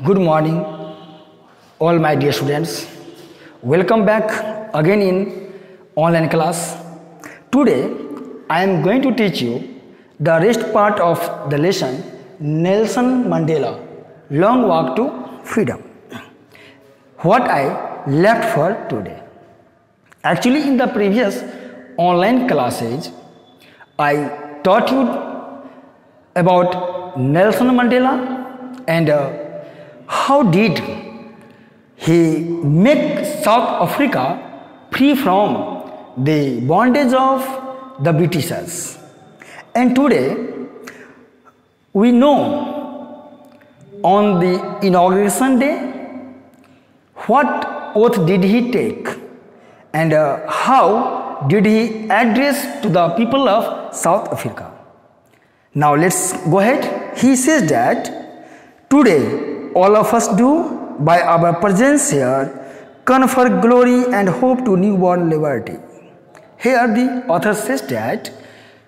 Good morning, all my dear students. Welcome back again in online class. Today, I am going to teach you the rest part of the lesson Nelson Mandela, Long Walk to Freedom. What I left for today. Actually, in the previous online classes, I taught you about Nelson Mandela and how did he make South Africa free from the bondage of the Britishers. And today we know on the inauguration day what oath did he take and how did he address to the people of South Africa. Now let's go ahead. He says that today all of us do by our presence here confer glory and hope to newborn liberty. Here the author says that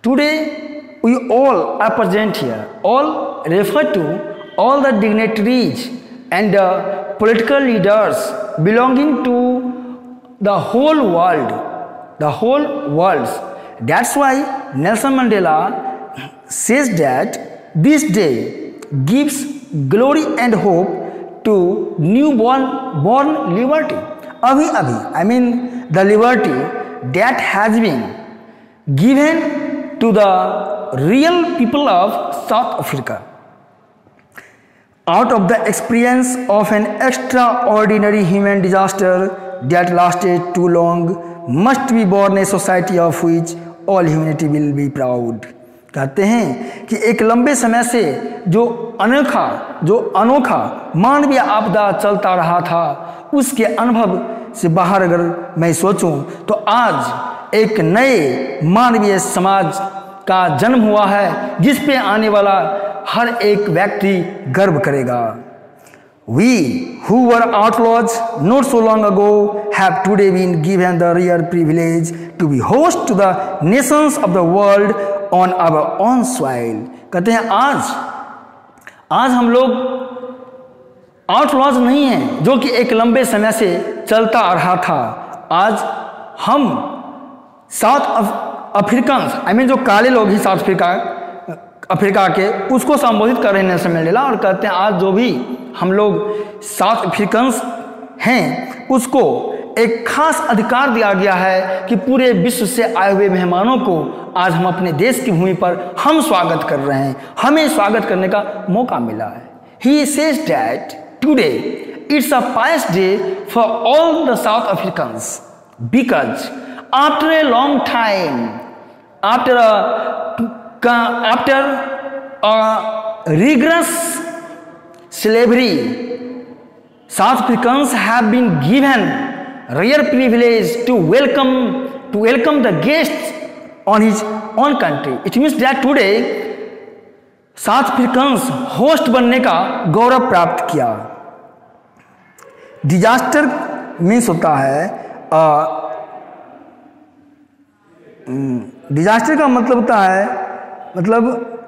today we all are present here. All refer to all the dignitaries and political leaders belonging to the whole world. That's why Nelson Mandela says that this day gives glory and hope to newborn liberty. I mean the liberty that has been given to the real people of South Africa. Out of the experience of an extraordinary human disaster that lasted too long, must be born a society of which all humanity will be proud. कहते हैं कि एक लंबे समय से जो अनोखा मानवीय आपदा चलता रहा था, उसके अनुभव से बाहर अगर मैं सोचूं तो आज एक नए मानवीय समाज का जन्म हुआ है जिस पे आने वाला हर एक व्यक्ति गर्व करेगा. We who were outlaws not so long ago have today been given the rare privilege to be host to the nations of the world on our own soil. कहते हैं आज हम लोग आउटलॉज नहीं हैं जो कि एक लंबे समय से चलता आ रहा था. आज हम साउथ अफ्रीकन जो काले लोग ही साउथ अफ्रीका के उसको संबोधित कर रहे हैं नेल्सन मंडेला और कहते हैं आज जो भी हम लोग साउथ अफ्रीकन्स हैं उसको एक खास अधिकार दिया गया है कि पूरे विश्व से आए हुए मेहमानों को आज हम अपने देश की भूमि पर हम स्वागत कर रहे हैं, हमें स्वागत करने का मौका मिला है. He says that today it's a pious day for all the South Africans because after a long time, after a rigorous slavery, South Africans have been given rare privilege to welcome the guests on his own country. It means that today South Africans host बनने का गौरव प्राप्त किया. Disaster means होता है disaster का मतलब होता है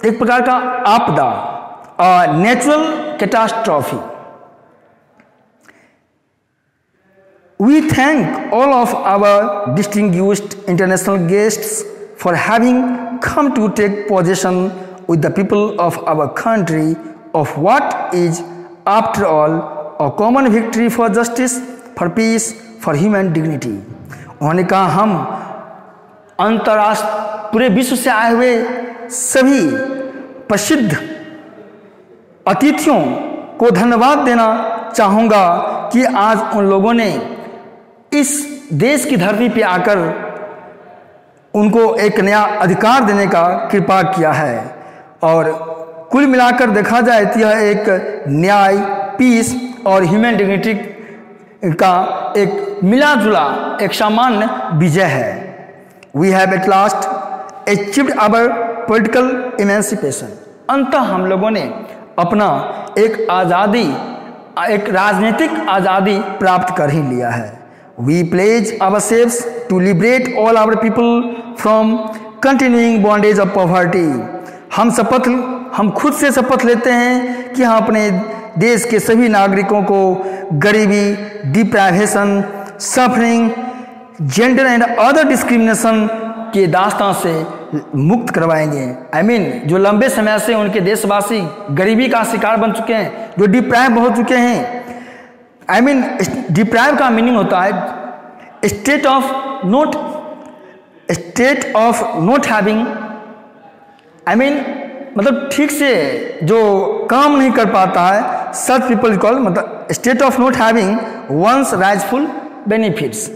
एक प्रकार का आपदा, natural catastrophe. We thank all of our distinguished international guests for having come to take possession with the people of our country of what is, after all, a common victory for justice, for peace, for human dignity. उन्होंने कहा हम अंतर्राष्ट्रीय पूरे विश्व से आए हुए सभी प्रसिद्ध अतिथियों को धन्यवाद देना चाहूँगा कि आज उन लोगों ने इस देश की धरती पे आकर उनको एक नया अधिकार देने का कृपा किया है. और कुल मिलाकर देखा जाए तो यह एक न्याय, पीस और ह्यूमन डिग्निटी का एक मिला जुला एक सामान्य विजय है. We have at last achieved our political emancipation. अंततः हम लोगों ने अपना एक आज़ादी, एक राजनीतिक आज़ादी प्राप्त कर ही लिया है. We pledge ourselves to liberate all our people from continuing bondage of poverty. हम खुद से शपथ लेते हैं कि हम अपने देश के सभी नागरिकों को गरीबी, deprivation, suffering, gender and other discrimination के दास्तां से मुक्त करवाएंगे। जो लंबे समय से उनके देशवासी गरीबी का शिकार बन चुके हैं, जो डिप्राइव हो चुके हैं। डिप्राइव का मीनिंग होता है स्टेट ऑफ नॉट हैविंग, मतलब ठीक से जो काम नहीं कर पाता है, सच पीपल कॉल, मतलब state of not having one's rightful benefits,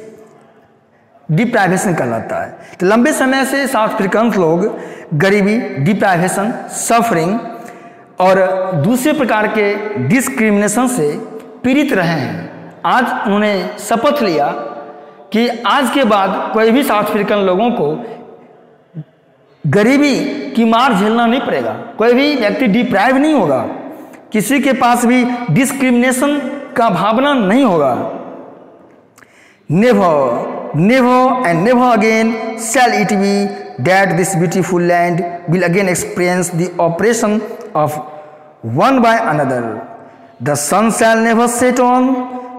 deprivation कहलाता है। तो लंबे समय से साउथ अफ्रीकन लोग गरीबी, डिप्राइवेशन, सफरिंग और दूसरे प्रकार के डिस्क्रिमिनेशन से पीड़ित रहे हैं। आज उन्होंने शपथ लिया कि आज के बाद कोई भी साउथ अफ्रीकन लोगों को गरीबी की मार झेलना नहीं पड़ेगा, कोई भी व्यक्ति डिप्राइव नहीं होगा, किसी के पास भी डिस्क्रिमिनेशन का भावना नहीं होगा। Never and never again shall it be that this beautiful land will again experience the oppression of one by another. The sun shall never set on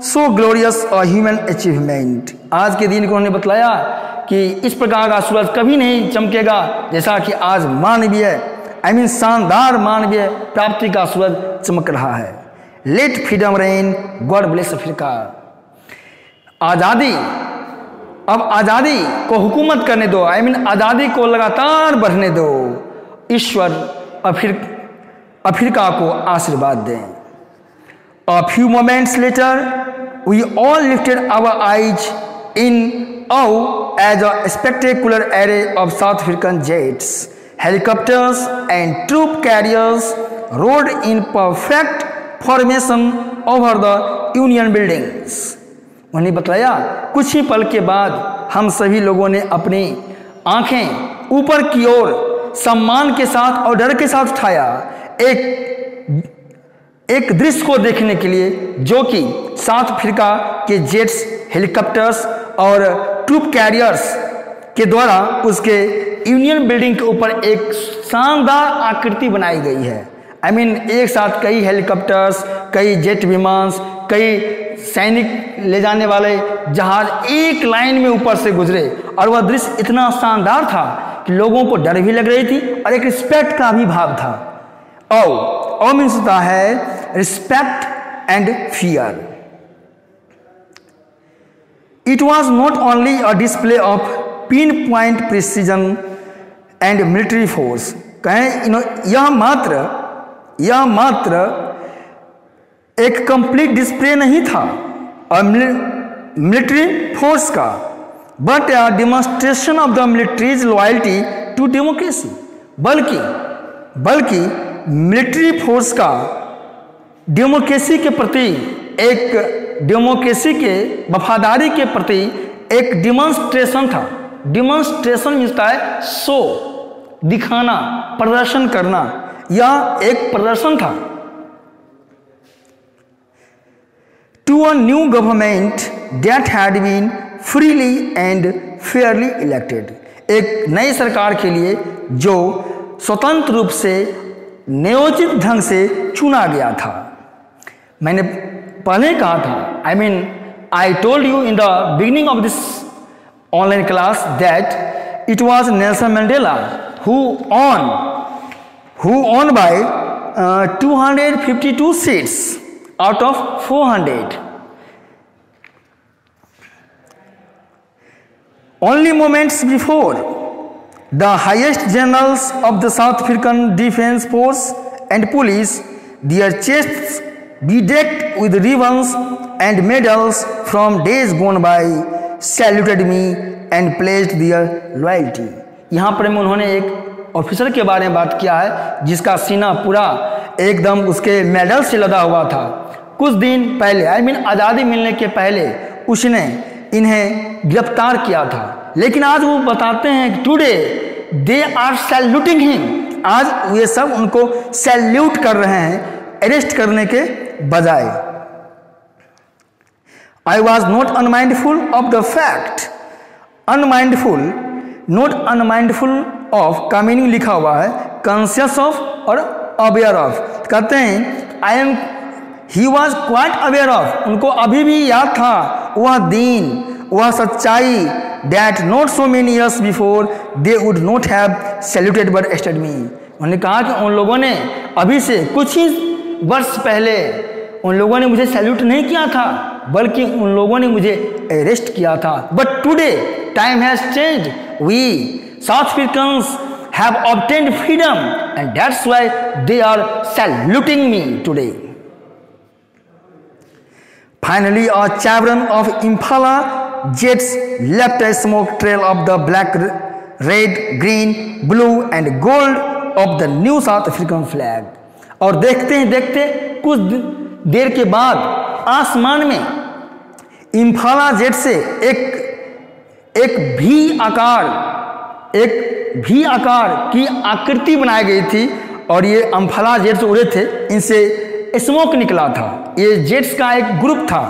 so glorious a human achievement. आज के दिन को उन्होंने बतलाया कि इस प्रकार का सूरज कभी नहीं चमकेगा जैसा कि आज मानवीय शानदार मानवीय प्राप्ति का सूरज चमक रहा है। Let freedom reign, God bless Africa. आज़ादी, अब आज़ादी को हुकूमत करने दो, आज़ादी को लगातार बढ़ने दो। ईश्वर अफ्रीका को आशीर्वाद दें। A few moments later, we all lifted our eyes in awe as a spectacular array of South African jets, helicopters and troop carriers rode in perfect formation over the Union buildings. उन्हें बताया कुछ ही पल के बाद हम सभी लोगों ने अपनी आंखें ऊपर की ओर सम्मान के साथ और डर के साथ उठाया एक दृश्य को देखने के लिए, जो कि साउथ अफ्रीका के जेट्स, हेलीकॉप्टर्स और ट्रूप कैरियर्स के द्वारा उसके यूनियन बिल्डिंग के ऊपर एक शानदार आकृति बनाई गई है। एक साथ कई हेलीकॉप्टर्स, कई जेट विमान, कई सैनिक ले जाने वाले जहाज एक लाइन में ऊपर से गुजरे और वह दृश्य इतना शानदार था कि लोगों को डर भी लग रही थी और एक रिस्पेक्ट का भी भाव था। औ मीन्स होता है respect and fear. It was not only a display of pinpoint precision and military force. कहें यह मात्र एक कंप्लीट डिस्प्ले नहीं था मिलिट्री फोर्स का, but a demonstration of the military's loyalty to democracy, बल्कि मिलिट्री फोर्स का democracy के प्रति, एक डेमोक्रेसी के वफादारी के प्रति एक डिमॉन्स्ट्रेशन था। डिमॉन्स्ट्रेशन मिलता है शो, दिखाना, प्रदर्शन करना, यह एक प्रदर्शन था। To a new government that had been freely and fairly elected, एक नई सरकार के लिए जो स्वतंत्र रूप से नियोजित ढंग से चुना गया था। मैंने पहले कहा था, I told you in the beginning of this online class that it was Nelson Mandela who won by 252 seats out of 400. Only moments before, the highest generals of the South African Defence Force and police, their chests bedecked with ribbons and medals from days gone by, saluted me and pledged their loyalty. यहाँ पर में उन्होंने एक officer के बारे में बात किया है जिसका सीना पूरा एकदम उसके मेडल से लदा हुआ था। कुछ दिन पहले आज़ादी मिलने के पहले उसने इन्हें गिरफ्तार किया था, लेकिन आज वो बताते हैं कि today they are saluting him, आज वे सब उनको सैल्यूट कर रहे हैं अरेस्ट करने के बजाय। I was not unmindful of the fact, not unmindful of का मीनिंग लिखा हुआ है कॉन्शियस ऑफ और अवेयर ऑफ। कहते हैं he was quite aware of, उनको अभी भी याद था वह दीन, वह सच्चाई, that not so many years before they would not have saluted but arrested me. उन्होंने कहा कि उन लोगों ने अभी से कुछ ही वर्ष पहले उन लोगों ने मुझे सैल्यूट नहीं किया था, बल्कि उन लोगों ने मुझे अरेस्ट किया था। But today time has changed, we South Africans have obtained freedom and that's why they are saluting me today. Finally, a chevron of Impala jets left a smoke trail of the black, red, green, blue and gold of the new South African flag. और देखते ही देखते कुछ देर के बाद आसमान में इम्फाला jet से एक भी आकार की आकृति बनाई गई थी और ये अम्फाला जेट से उड़े थे, इनसे स्मोक निकला था। ये जेट्स का एक ग्रुप था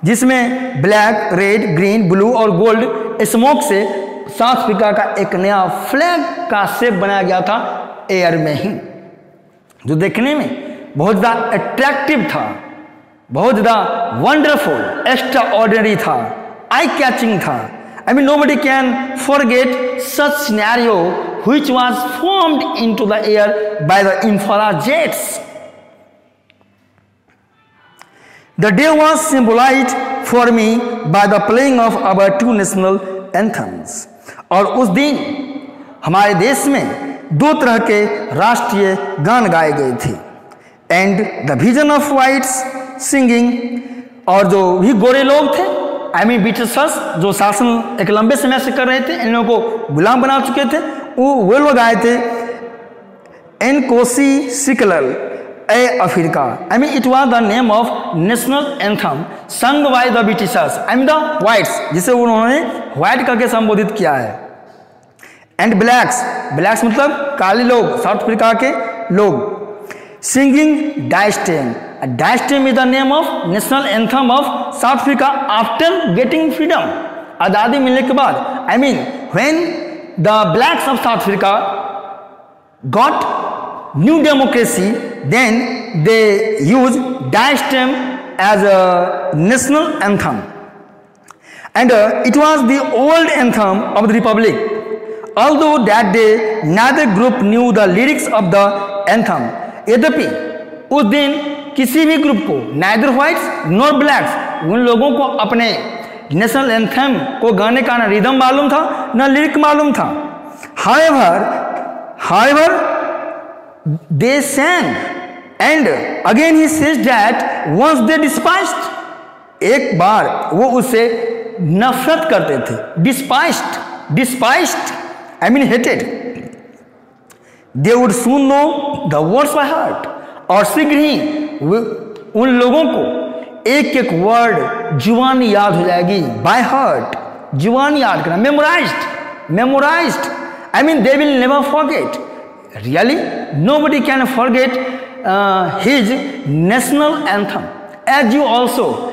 जिसमें ब्लैक, रेड, ग्रीन, ब्लू और गोल्ड स्मोक से साउथ अफ्रीका का एक नया फ्लैग का शेप बनाया गया था एयर में ही, जो देखने में बहुत ज़्यादा अट्रैक्टिव था, बहुत ज़्यादा वंडरफुल, एक्स्ट्रा ऑर्डिनरी था, आई कैचिंग था। I mean, nobody can forget such scenario which was formed into the air by the Impala jets. The day was symbolized for me by the playing of our two national anthems. और उस दिन हमारे देश में दो तरह के राष्ट्रीय गान गाए गए थे। And the vision of whites singing, और जो भी गोरे लोग थे, ब्रिटिशर्स जो शासन एक लंबे समय से कर रहे थे, इन लोगों को गुलाम बना चुके थे, वो लोग आए थे Nkosi Sikelel i Africa. It was the name of national anthem sung by the Britishers, the whites, जिसे उन्होंने व्हाइट करके संबोधित किया है। एंड ब्लैक्स, ब्लैक्स मतलब काले लोग, साउथ अफ्रीका के लोग। Singing Die Stem, Die Stem is the name of national anthem of South Africa after getting freedom, आज़ादी मिलने के बाद। When the blacks of South Africa got new democracy, then they use Die Stem as a national anthem and it was the old anthem of the republic, although that day neither group knew the lyrics of the anthem. यद्यपि उस दिन किसी भी group को, neither whites nor blacks, उन लोगों को अपने नेशनल एंथम को गाने का न रिदम मालूम था न लिरिक मालूम था। however they sang, and again he says that once they despised, एक बार वो उससे नफरत करते थे, despised hated, they would soon know the words by heart, और शीघ्र ही उन लोगों को एक एक वर्ड जुबान याद हो जाएगी, by heart, जुबान याद करना, memorized, they will never forget. Really, nobody can forget his national anthem. As you also,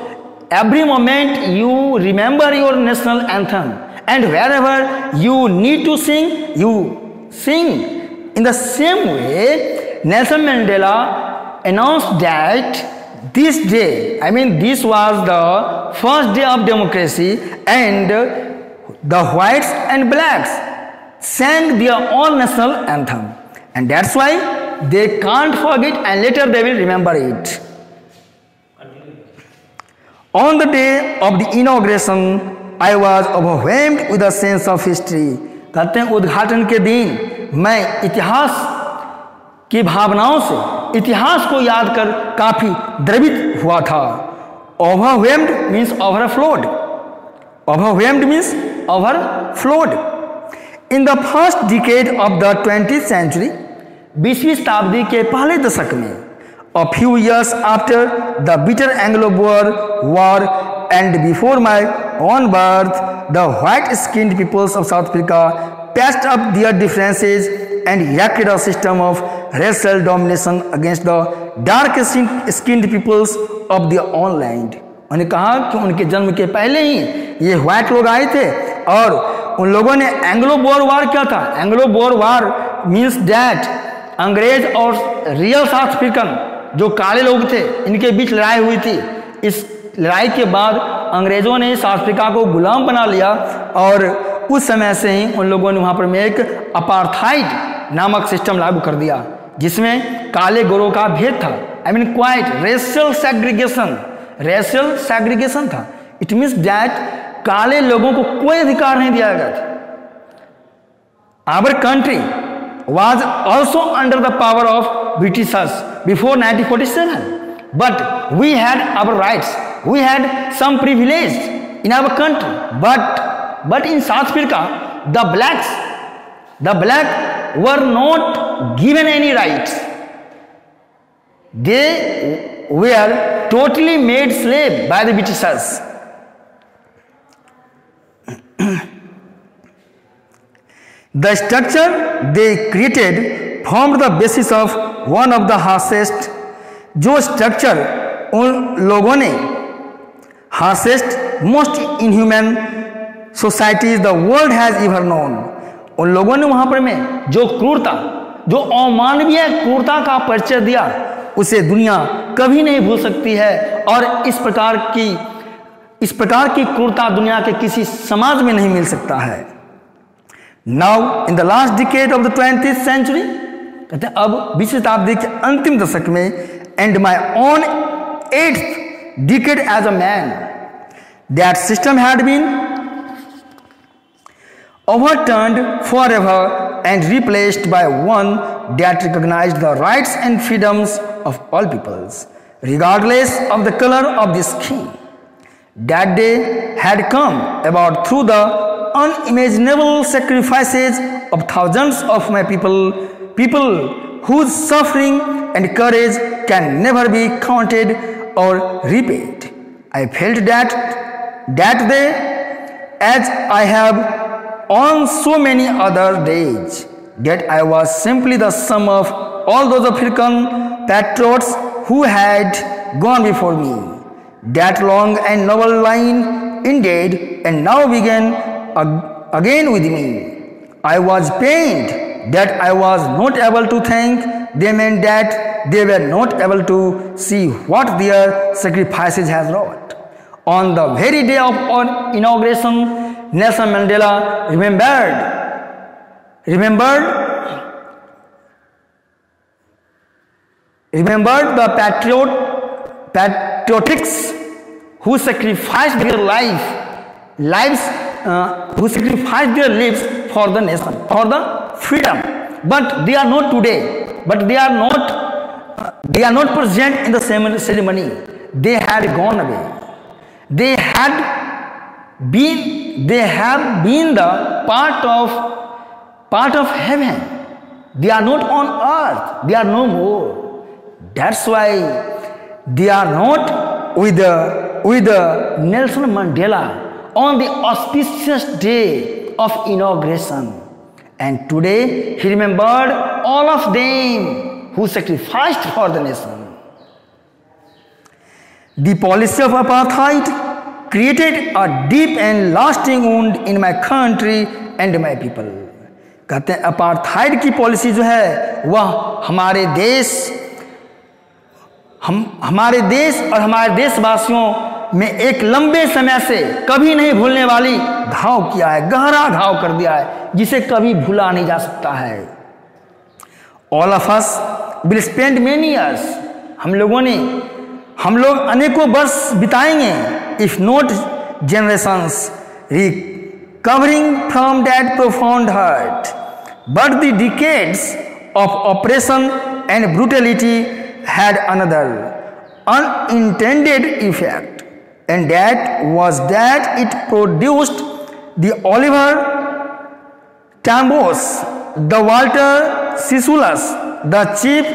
every moment you remember your national anthem, and wherever you need to sing, you sing. In the same way, Nelson Mandela announced that this day, this was the first day of democracy, and the whites and blacks sang their own national anthem, and that's why they can't forget, and later they will remember it. On the day of the inauguration, I was overwhelmed with a sense of history. कहते हैं उद्घाटन के दिन मैं इतिहास की भावनाओं से इतिहास को याद कर काफी द्रवित हुआ था। Overwhelmed means overflowed. Overwhelmed means overflowed. In the first decade of the 20th century, 20वीं शताब्दी के पहले दशक में, a few years after the bitter Anglo-Boer War and before my own birth, the white-skinned peoples of South Africa patched up their differences and erected a system of racial domination against the dark-skinned peoples of their own land. उन्होंने कहा कि उनके जन्म के पहले ही ये white लोग आए थे और उन लोगों ने एंग्लो बोर वार क्या था। Anglo bore war means that अंग्रेज और रियल साउथ अफ्रीकन जो काले लोग थे इनके बीच लड़ाई हुई थी। इस लड़ाई के बाद अंग्रेज़ों ने साउथ अफ्रीका को गुलाम बना लिया और उस समय से ही उन लोगों ने वहाँ पर में एक अपार्थाइड नामक सिस्टम लागू कर दिया, जिसमें काले गोरों का भेद था। I mean quite racial segregation था। इट मीन्स दैट काले लोगों को कोई अधिकार नहीं दिया गया था। Our country was also under the power of Britishers before 1947, but we had our rights, we had some privilege in our country, but in South Africa the black were not given any rights. They were totally made slave by the Britishers. The structure they created formed the basis of one of the harshest, जो structure उन लोगों ने harshest, most inhuman societies the world has ever known, उन लोगों ने वहाँ पर में जो क्रूरता, जो अमानवीय क्रूरता का परिचय दिया, उसे दुनिया कभी नहीं भूल सकती है। और इस प्रकार की क्रूरता दुनिया के किसी समाज में नहीं मिल सकता है। Now in the last decade of the 20th century, कहते हैं अब 20वीं शताब्दी के अंतिम दशक में, and my own 8th decade as a man, that system had been overturned forever and replaced by one that recognized the rights and freedoms of all peoples, regardless of the color of the skin. That day had come about through the unimaginable sacrifices of thousands of my people whose suffering and courage can never be counted or repaid. I felt that day as I have on so many other days, that I was simply the sum of all those African patriots who had gone before me. That long and noble line ended and now began again with me. I was pained that I was not able to thank them and that they were not able to see what their sacrifices has wrought. On the very day of our inauguration, Nelson Mandela remembered the patriotics who sacrificed their lives for the nation, for the freedom. But they are not today. But they are not present in the ceremony. They had gone away. They have been the part of heaven. They are not on earth. They are no more. That's why they are not with Nelson Mandela on the auspicious day of inauguration. And today he remembered all of them who sacrificed for the nation. The policy of apartheid created a deep and lasting wound in my country and my people. कहते हैं apartheid की policy जो है वह हमारे देश और हमारे देशवासियों में एक लंबे समय से कभी नहीं भूलने वाली घाव किया है, गहरा घाव कर दिया है, जिसे कभी भूला नहीं जा सकता है। All of us will spend many years, हम लोग अनेकों वर्ष बिताएंगे, if not generations, recovering from that profound hurt. But the decades of oppression and brutality had another unintended effect, and that was that it produced the Oliver Tambos, the Walter Sisulu's, the Chief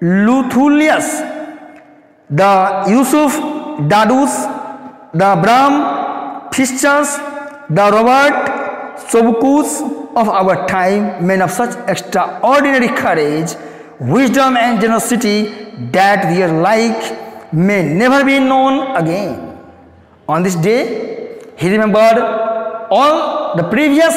Luthulius, the Yusuf Dadus, the Bram Fischers, the Robert Sobukus of our time, men of such extraordinary courage, wisdom and generosity that their like may never be known again. On this day, he remembered all the previous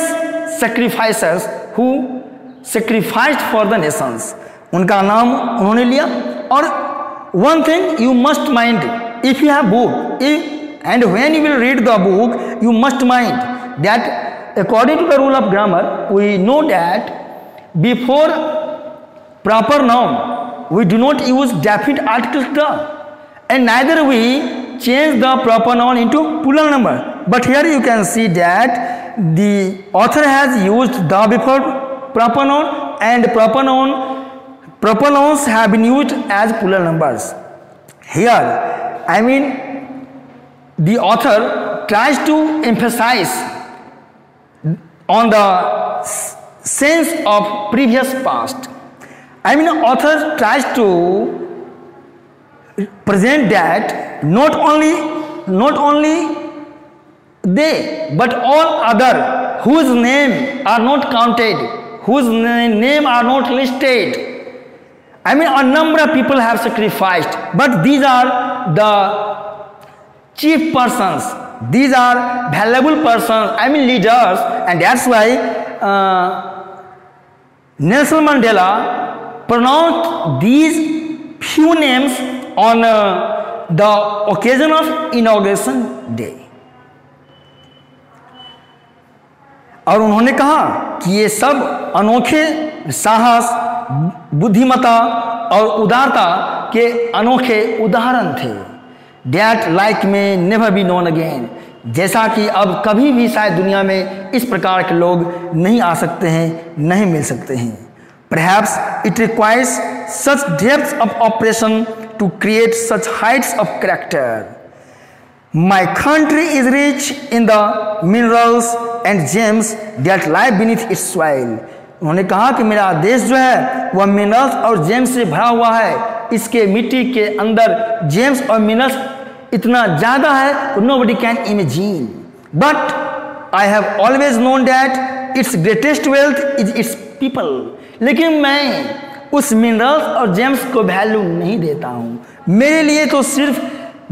sacrificers who sacrificed for the nations. उनका नाम उन्होंने लिया or one thing you must mind, if you have book, and when you will read the book, you must mind that according to the rule of grammar, we know that before proper noun, we do not use definite article the, and neither we change the proper noun into plural number. But here you can see that the author has used the before proper noun, and proper nouns have been used as plural numbers. Here, I mean, the author tries to emphasize on the sense of previous past. I mean, author tries to present that not only they, but all other whose name are not counted, whose name are not listed. I mean, a number of people have sacrificed, but these are the chief persons. These are valuable persons, I mean leaders, and that's why Nelson Mandela pronounced these few names on the occasion of inauguration day. और उन्होंने कहा कि ये सब अनोखे साहस, बुद्धिमत्ता और उदारता के अनोखे उदाहरण थे। That like may never be known again, जैसा कि अब कभी भी शायद दुनिया में इस प्रकार के लोग नहीं आ सकते हैं, नहीं मिल सकते हैं। Perhaps it requires such depth of operation to create such heights of character. My country is rich in the minerals and gems that lie beneath its soil. उन्होंने कहा कि मेरा देश जो है वह मिनरल्स और जेम्स से भरा हुआ है, इसके मिट्टी के अंदर जेम्स और मिनरल्स इतना ज़्यादा है nobody can imagine. But I have always known that its greatest wealth is its people. लेकिन मैं उस मिनरल्स और जेम्स को वैल्यू नहीं देता हूँ। मेरे लिए तो सिर्फ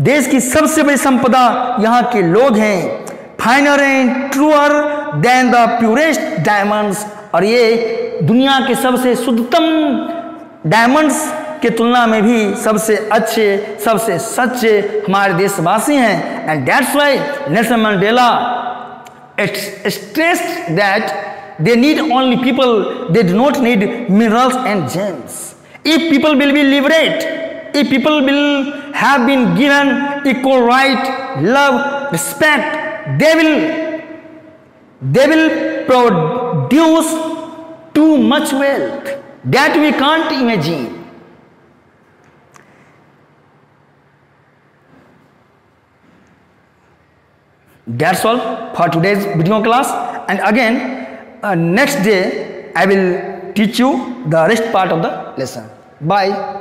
देश की सबसे बड़ी संपदा यहाँ के लोग हैं। Finer and truer than the purest diamonds, और ये दुनिया के सबसे शुद्धतम डायमंड्स के तुलना में भी सबसे अच्छे, सबसे सच्चे हमारे देशवासी हैं। And that's why Nelson Mandela stressed that they need only people, they do not need minerals and gems. If people will be liberated, if people will have been given equal right, love, respect, they will produce too much wealth that we can't imagine. That's all for today's video class, and again next day I will teach you the rest part of the lesson. Bye.